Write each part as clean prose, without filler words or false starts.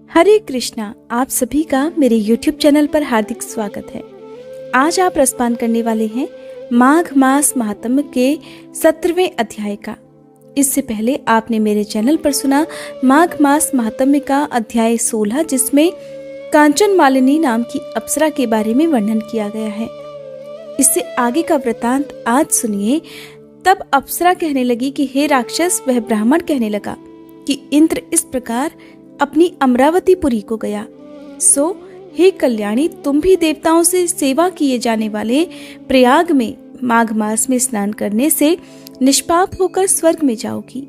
हरे कृष्णा। आप सभी का मेरे YouTube चैनल पर हार्दिक स्वागत है। आज आप रसपान करने वाले हैं माघ मास महात्म्य के 17वें अध्याय का। इससे पहले आपने मेरे चैनल पर सुना माघ मास महात्म्य का अध्याय 16, जिसमें कांचन मालिनी नाम की अप्सरा के बारे में वर्णन किया गया है। इससे आगे का वृतांत आज सुनिए। तब अप्सरा कहने लगी कि हे राक्षस, वह ब्राह्मण कहने लगा कि इंद्र इस प्रकार अपनी अमरावतीपुरी को गया। सो हे कल्याणी, तुम भी देवताओं से सेवा किए जाने वाले प्रयाग में माघ मास में स्नान करने से निष्पाप होकर स्वर्ग में जाओगी।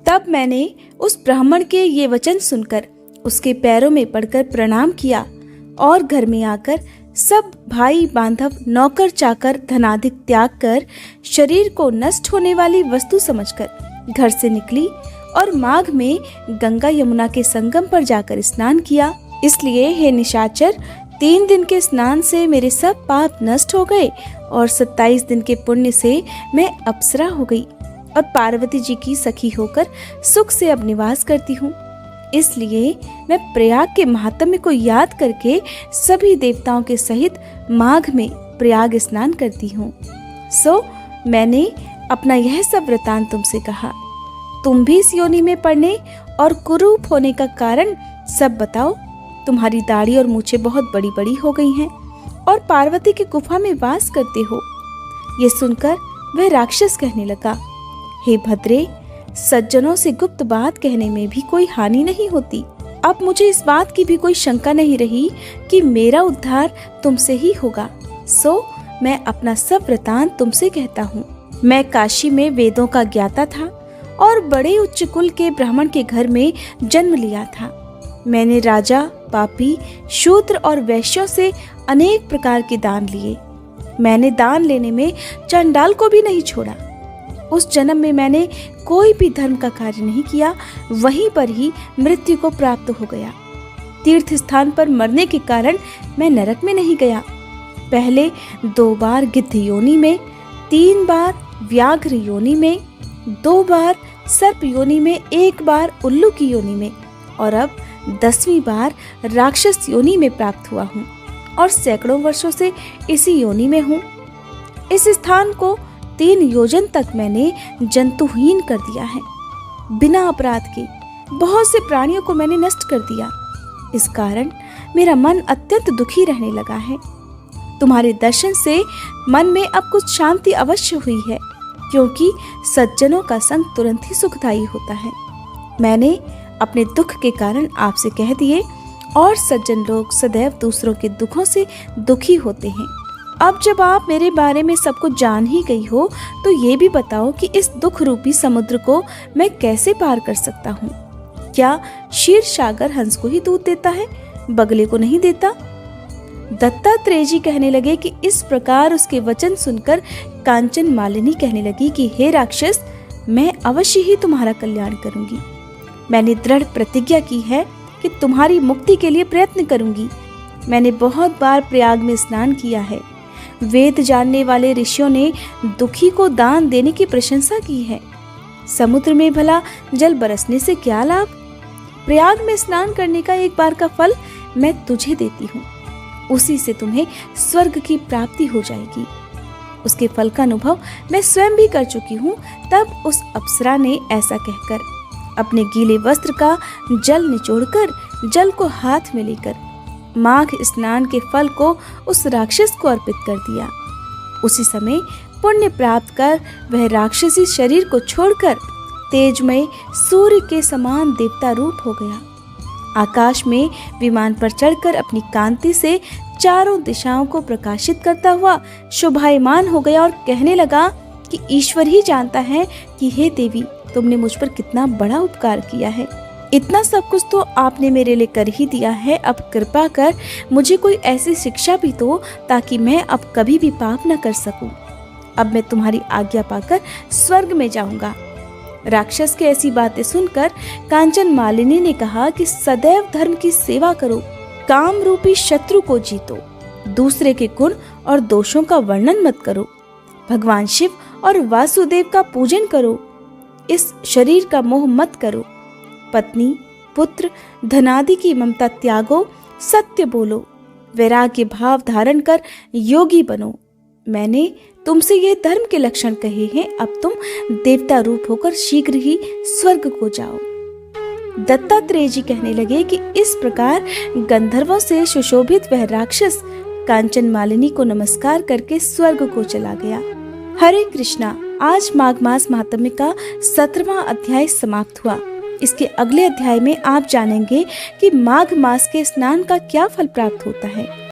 तब मैंने उस ब्राह्मण के ये वचन सुनकर उसके पैरों में पड़कर प्रणाम किया और घर में आकर सब भाई बांधव, नौकर चाकर, धनाधिक त्याग कर शरीर को नष्ट होने वाली वस्तु समझकर घर से निकली और माघ में गंगा यमुना के संगम पर जाकर स्नान किया। इसलिए हे निशाचर, 3 दिन के स्नान से मेरे सब पाप नष्ट हो गए और 27 दिन के पुण्य से मैं अप्सरा हो गई और पार्वती जी की सखी होकर सुख से अब निवास करती हूँ। इसलिए मैं प्रयाग के महात्म्य को याद करके सभी देवताओं के सहित माघ में प्रयाग स्नान करती हूँ। सो मैंने अपना यह सब वृतांत तुमसे कहा। तुम भी इस योनि में पड़ने और कुरूप होने का कारण सब बताओ। तुम्हारी दाढ़ी और मूछें बहुत बड़ी बड़ी हो गई हैं और पार्वती की गुफा में वास करते हो। ये सुनकर वह राक्षस कहने लगा, हे भद्रे, सज्जनों से गुप्त बात कहने में भी कोई हानि नहीं होती। अब मुझे इस बात की भी कोई शंका नहीं रही कि मेरा उद्धार तुमसे ही होगा। सो मैं अपना सब वृतांत तुमसे कहता हूँ। मैं काशी में वेदों का ज्ञाता था और बड़े उच्च कुल के ब्राह्मण के घर में जन्म लिया था। मैंने राजा, पापी, शूद्र और वैश्यों से अनेक प्रकार के दान लिए। मैंने दान लेने में चंडाल को भी नहीं छोड़ा। उस जन्म में मैंने कोई भी धर्म का कार्य नहीं किया, वहीं पर ही मृत्यु को प्राप्त हो गया। तीर्थ स्थान पर मरने के कारण मैं नरक में नहीं गया। पहले 2 बार गिद्ध योनि में, 3 बार व्याघ्र योनि में, 2 बार सर्प योनि में, 1 बार उल्लू की योनि में और अब 10वीं बार राक्षस योनि में प्राप्त हुआ हूँ और सैकड़ों वर्षों से इसी योनि में हूँ। इस स्थान को 3 योजन तक मैंने जंतुहीन कर दिया है। बिना अपराध के बहुत से प्राणियों को मैंने नष्ट कर दिया। इस कारण मेरा मन अत्यंत दुखी रहने लगा है। तुम्हारे दर्शन से मन में अब कुछ शांति अवश्य हुई है, क्योंकि सज्जनों का संग तुरंत ही सुखदायी होता है। मैंने अपने दुख के कारण आपसे कह दिए और सज्जन लोग सदैव दूसरों के दुखों से दुखी होते हैं। अब जब आप मेरे बारे में सब कुछ जान ही गई हो, तो ये भी बताओ कि इस दुख रूपी समुद्र को मैं कैसे पार कर सकता हूँ। क्या क्षीर सागर हंस को ही दूध देता है, बगले को नहीं देता? दत्तात्रेय जी कहने लगे कि इस प्रकार उसके वचन सुनकर कांचन मालिनी कहने लगी कि हे राक्षस, मैं अवश्य ही तुम्हारा कल्याण करूंगी। मैंने दृढ़ प्रतिज्ञा की है कि तुम्हारी मुक्ति के लिए प्रयत्न करूंगी। मैंने बहुत बार प्रयाग में स्नान किया है। वेद जानने वाले ऋषियों ने दुखी को दान देने की प्रशंसा की है। समुद्र में भला जल बरसने से क्या लाभ? प्रयाग में स्नान करने का 1 बार का फल मैं तुझे देती हूँ। उसी से तुम्हें स्वर्ग की प्राप्ति हो जाएगी। उसके फल का अनुभव मैं स्वयं भी कर चुकी हूँ। तब उस अप्सरा ने ऐसा कहकर अपने गीले वस्त्र का जल निचोड़कर जल को हाथ में लेकर माघ स्नान के फल को उस राक्षस को अर्पित कर दिया। उसी समय पुण्य प्राप्त कर वह राक्षसी शरीर को छोड़कर तेजमय सूर्य के समान देवता रूप हो गया। आकाश में विमान पर चढ़कर अपनी कांति से चारों दिशाओं को प्रकाशित करता हुआ शोभायमान हो गया और कहने लगा कि ईश्वर ही जानता है कि हे देवी, तुमने मुझ पर कितना बड़ा उपकार किया है। इतना सब कुछ तो आपने मेरे लिए कर ही दिया है। अब कृपा कर मुझे कोई ऐसी शिक्षा भी दो ताकि मैं अब कभी भी पाप न कर सकूं। अब मैं तुम्हारी आज्ञा पाकर स्वर्ग में जाऊंगा। राक्षस की ऐसी बातें सुनकर कांचन मालिनी ने कहा कि सदैव धर्म की सेवा करो, काम रूपी शत्रु को जीतो, दूसरे के गुण और दोषों का वर्णन मत करो, भगवान शिव और वासुदेव का पूजन करो, इस शरीर का मोह मत करो, पत्नी, पुत्र धनादि की ममता त्यागो, सत्य बोलो, वैराग्य भाव धारण कर योगी बनो। मैंने तुमसे ये धर्म के लक्षण कहे हैं, अब तुम देवता रूप होकर शीघ्र ही स्वर्ग को जाओ। दत्तात्रेय जी कहने लगे कि इस प्रकार गंधर्वों से सुशोभित वह राक्षस कांचन मालिनी को नमस्कार करके स्वर्ग को चला गया। हरे कृष्णा। आज माघ मास महात्म्य का 17वां अध्याय समाप्त हुआ। इसके अगले अध्याय में आप जानेंगे कि माघ मास के स्नान का क्या फल प्राप्त होता है।